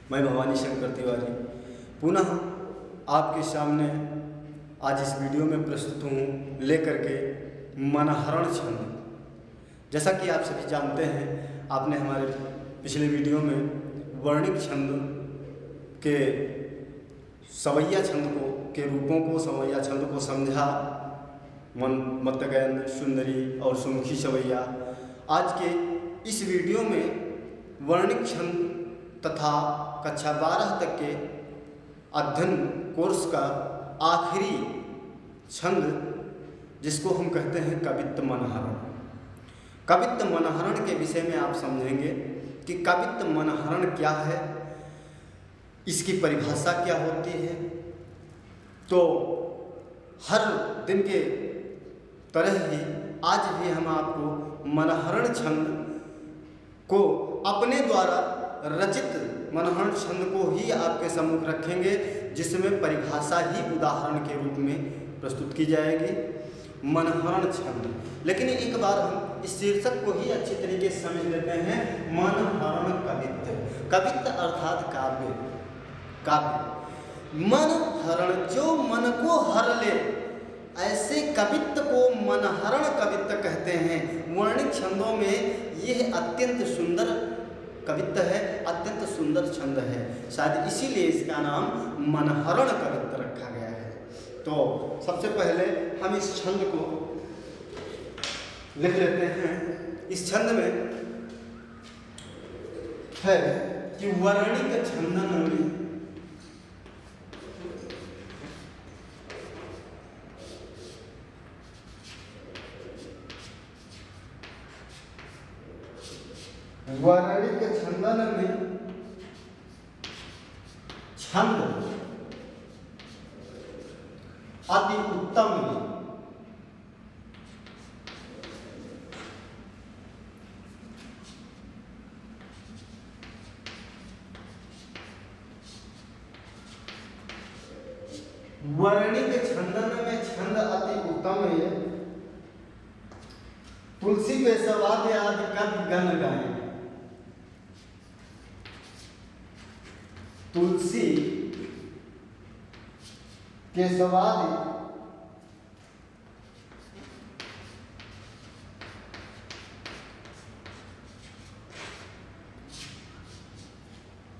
मैं भवानी शंकर तिवारी पुनः आपके सामने आज इस वीडियो में प्रस्तुत हूँ लेकर के मनहरण छंद। जैसा कि आप सभी जानते हैं, आपने हमारे पिछले वीडियो में वर्णिक छंद के सवैया छंद के रूपों को सवैया छंद को समझा। मतगैन, सुंदरी और सुमुखी सवैया। आज के इस वीडियो में वर्णिक छंद तथा कक्षा 12 तक के अध्ययन कोर्स का आखिरी छंद, जिसको हम कहते हैं कवित्त मनहरण। कवित्त मनहरण के विषय में आप समझेंगे कि कवित्त मनहरण क्या है, इसकी परिभाषा क्या होती है। तो हर दिन के तरह ही आज भी हम आपको मनहरण छंद को अपने द्वारा रचित मनहरण छंद को ही आपके सम्मुख रखेंगे, जिसमें परिभाषा ही उदाहरण के रूप में प्रस्तुत की जाएगी, मनहरण छंद। लेकिन एक बार हम इस शीर्षक को ही अच्छी तरीके से समझ लेते हैं। मनहरण कवित्त, कवित्त अर्थात काव्य। काव्य मन हरण, जो मन को हर ले, ऐसे कवित्त को मनहरण कवित्त कहते हैं। वर्णिक छंदों में यह अत्यंत सुंदर कवित्त है, अत्यंत सुंदर छंद है। शायद इसीलिए इसका नाम मनहरण कवित्त रखा गया है। तो सबसे पहले हम इस छंद को लिख लेते हैं। इस छंद में है कि वर्णिक छंदन में वर्णिक छंदन में छंद अति उत्तम वर्णिक छंदन में छंद अति उत्तम है। तुलसी पे सवाद आदि कवि गण गाए। तुलसी के सवाद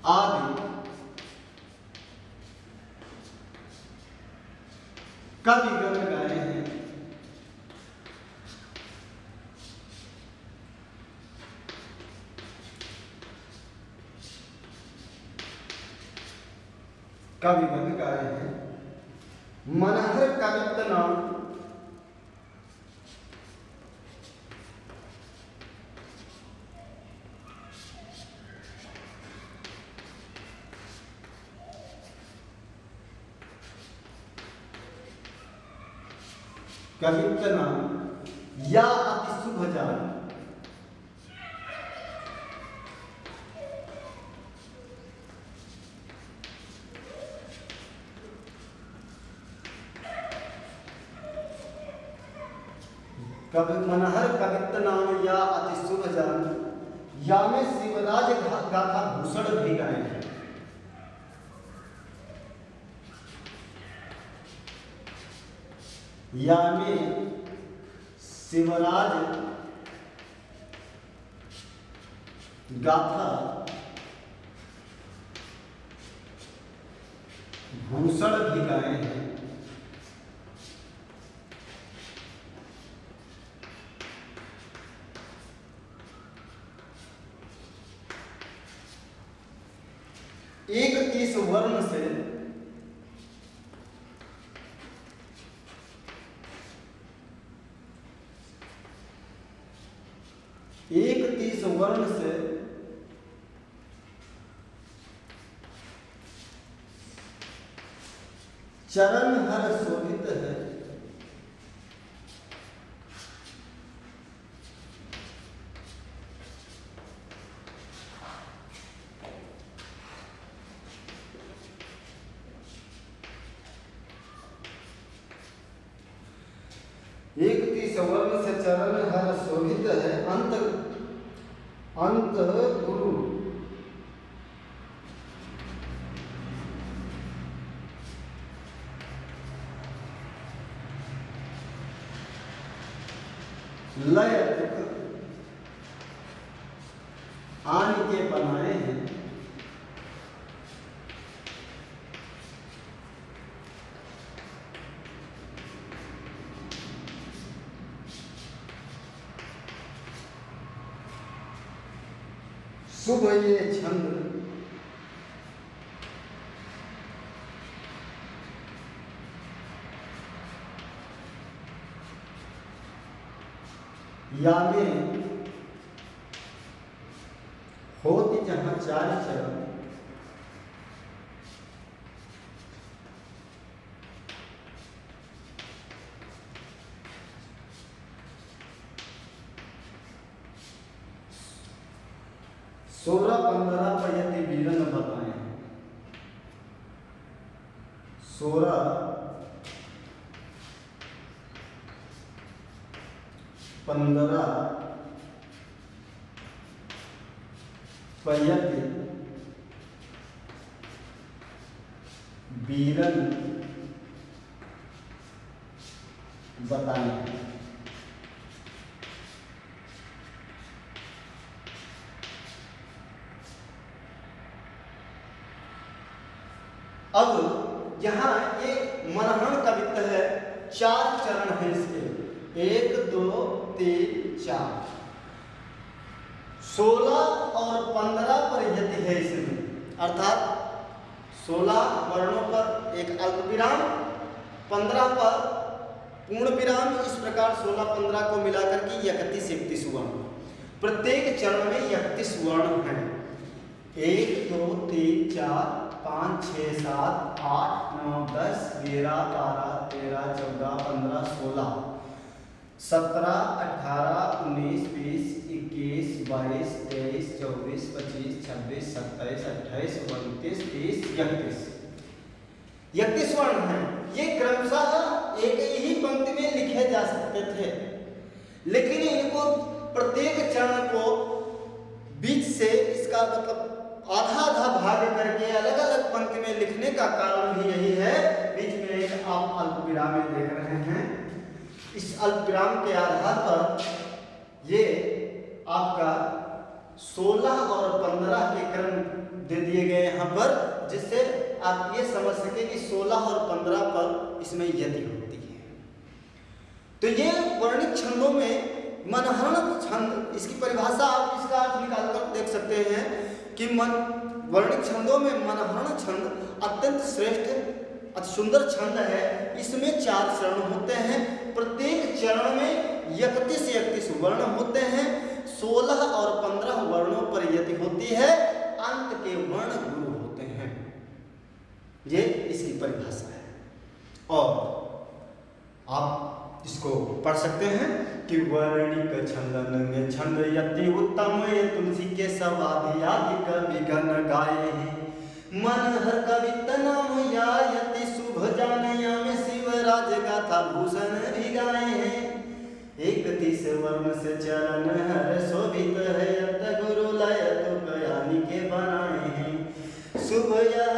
आदि कवि गण गाए हैं। कवि गण गाए हैं। मनहर कवित्त नाम कवित्त नाम या अति शुभ जान। मनहर कवित्त नाम या अति शुभ जान, या में शिवराज गाथा भूषण भी गाए हैं। या में शिवराज गाथा भूषण भी गाए हैं। एक 30 वर्ण से चरण हर शोभित है। एक 30 वर्ण से चरण हर शोभित है। अंत गुरु लय तुक आन के बनाए हैं। शुभ ये छंद या में होती जहां चार चरण, सोलह पंद्रह पर यदि वीरन बताए, 16 15 पयति वीरन बताए। अब यहाँ एक मनहरण कवित्व है, 4 चरण है इसके, 1 2 3 4, 16 और 15 पर यति है इसमें, अर्थात 16 वर्णों पर एक अल्प विराम, 15 पर पूर्ण विराम, इस प्रकार 16-15 को मिलाकर के 31-31 वर्ण, प्रत्येक चरण में 31 वर्ण हैं। 1 2 3 4 5 6 7 8 9 10 11 12 13 14 15 16 17 18 19 20 21 22 23 24 25 26 27 28 29 30 31 31 वर्ण हैं। ये क्रमशः एक ही पंक्ति में लिखे जा सकते थे, लेकिन इनको प्रत्येक चरण को बीच से इसका मतलब आधा आधा भाग करके अलग अलग पंक्ति में लिखने का कारण भी यही है। बीच में एक आप अल्प विराम देख रहे हैं, इस अल्प विराम के आधार पर ये आपका 16 और 15 के क्रम दे दिए गए यहाँ पर, जिससे आप ये समझ सके कि 16 और 15 पर इसमें यति होती है। तो ये वर्णित छंदों में मनहरण छंद, इसकी परिभाषा आप इसका अर्थ निकाल कर देख सकते हैं कि वर्णित छंदों में मनहरण छंद अत्यंत श्रेष्ठ अति सुंदर छंद है। इसमें 4 चरण होते हैं, प्रत्येक चरण में 31-31 वर्ण होते हैं, 16 और 15 वर्णों पर यति होती है, अंत के वर्ण गुरु होते हैं। ये इसकी परिभाषा है और आप इसको पढ़ सकते हैं कि वर्णिक छंदन में छंद यति उत्तम, ये तुलसी के सवादि आदि कवि गण गाए हैं। मन हर कविता नाम या यति शुभ जानया में शिवराज गाथा भूषण भी गाए हैं। 31 वर्ण से चरण हर शोभित है, यत गुरु लय तो कयानी के बनाए हैं। शुभ यह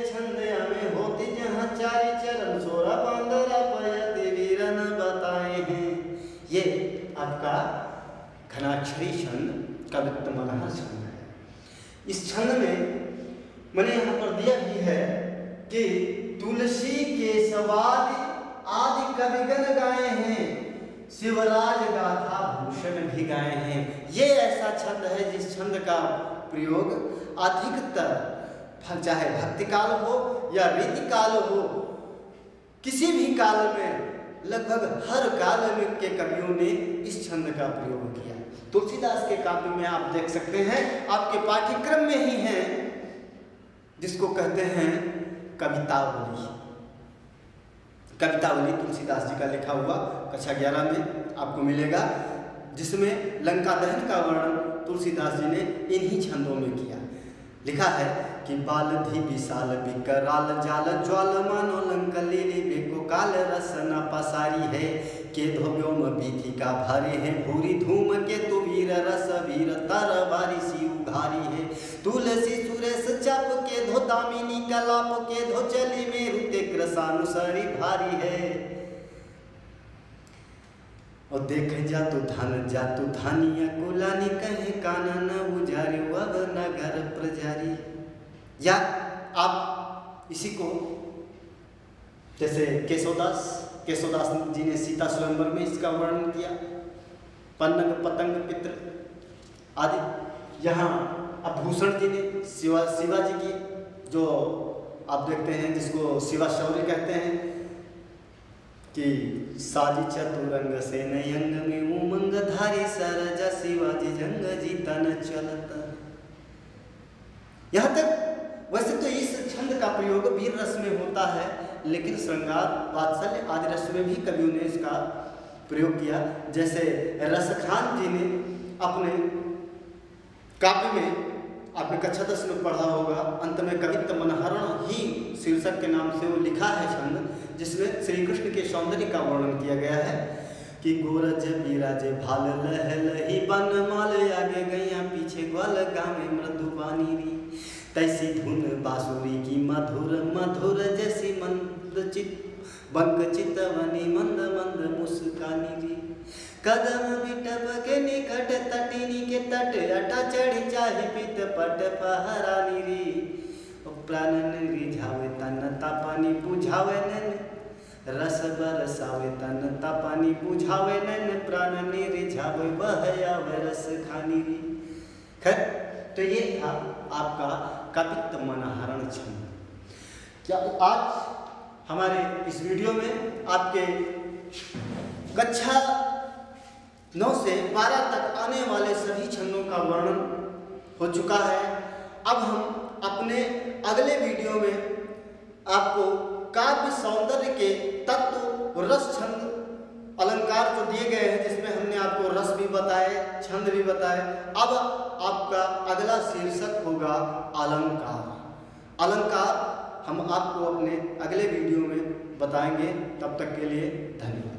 छंद में होती जहाँ 4 चरण, 16-15 पयति वीरन बताए हैं। ये आपका घनाक्षरी छंद कवित्व मनहर छंद है। इस छंद में मैंने यहाँ पर दिया भी है कि तुलसी के सवाद आदि कविगण गाए हैं, शिवराज गाथा भूषण भी गाए हैं। ये ऐसा छंद है जिस छंद का प्रयोग अधिकतर चाहे भक्ति काल हो या रीति काल हो, किसी भी काल में लगभग हर काल में के कवियों ने इस छंद का प्रयोग किया। तुलसीदास के काव्य में आप देख सकते हैं, आपके पाठ्यक्रम में ही है, जिसको कहते हैं कवितावली। कवितावली तुलसीदास जी का लिखा हुआ कक्षा 11 में आपको मिलेगा, जिसमें लंका दहन का वर्णन तुलसीदास जी ने इन्हीं छंदों में किया। लिखा है कि बाल धी विशाल विकराल जाल ज्वाल मानो लंका लीली बेको काल रसना पसारी है। के धोव्योम बीथी का भारे है, भूरी धूम के तु वीर रस वीर तरवारी सी उघारी है। तुलसी सुरेश चाप के धो दामिनी कलाप के धो चली मेरु ते कृसानुसारी भारी है। और देखे जा तो धानिया कुलानी कहे काना न बुझारी वह नगर प्रजारी। या आप इसी को जैसे केशवदास जी ने सीता स्वयंवर में इसका वर्णन किया, पन्नग पतंग पित्र आदि। यहाँ आभूषण जी ने शिवाजी की, जो आप देखते हैं जिसको शिवा शौर्य कहते हैं कि साजी चतुरंग से नयंग में उमंग धारी सरजा शिवाजी जंग जीता न चलता। यहाँ तक वैसे तो इस छंद का प्रयोग वीर रस में होता है, लेकिन श्रृंगार वात्सल्य आदि रस में भी कवियों ने इसका प्रयोग किया। जैसे रसखान जी ने अपने काव्य में, आपने कक्षा 10 में पढ़ा होगा, अंत में कवित्व मनहरण ही शीर्षक के नाम से वो लिखा है छंद, जिसमें श्री कृष्ण के सौंदर्य का वर्णन किया गया है कि गोरज बिराजे भाल लहलही बन माल आगे गैया पीछे ग्वाल गावे मृदुबानी री, तैसी धुन बांसुरी की मधुर मधुर जैसी मंद चित बंक चितवनी मंद मंद मुस्कानी री, कदम बिटप के निकट तटिनी के तट अटा चढ़ी चाहे पित पट पहरानी री, प्राणन रिझावे तन तापानी बुझावे नैन, रस बरसावे तन तापानी बुझावे नैन, प्राणन रिझावे बहयावे रस खानी री। खैर, तो ये था आपका कवित्व मनहरण छंद। क्या आज हमारे इस वीडियो में आपके कक्षा 9 से 12 तक आने वाले सभी छंदों का वर्णन हो चुका है। अब हम अपने अगले वीडियो में आपको काव्य सौंदर्य के तत्व, रस, छंद, अलंकार जो दिए गए हैं, जिसमें हमने आपको रस भी बताए, छंद भी बताए। अब आपका अगला शीर्षक होगा अलंकार। अलंकार हम आपको अपने अगले वीडियो में बताएंगे। तब तक के लिए धन्यवाद।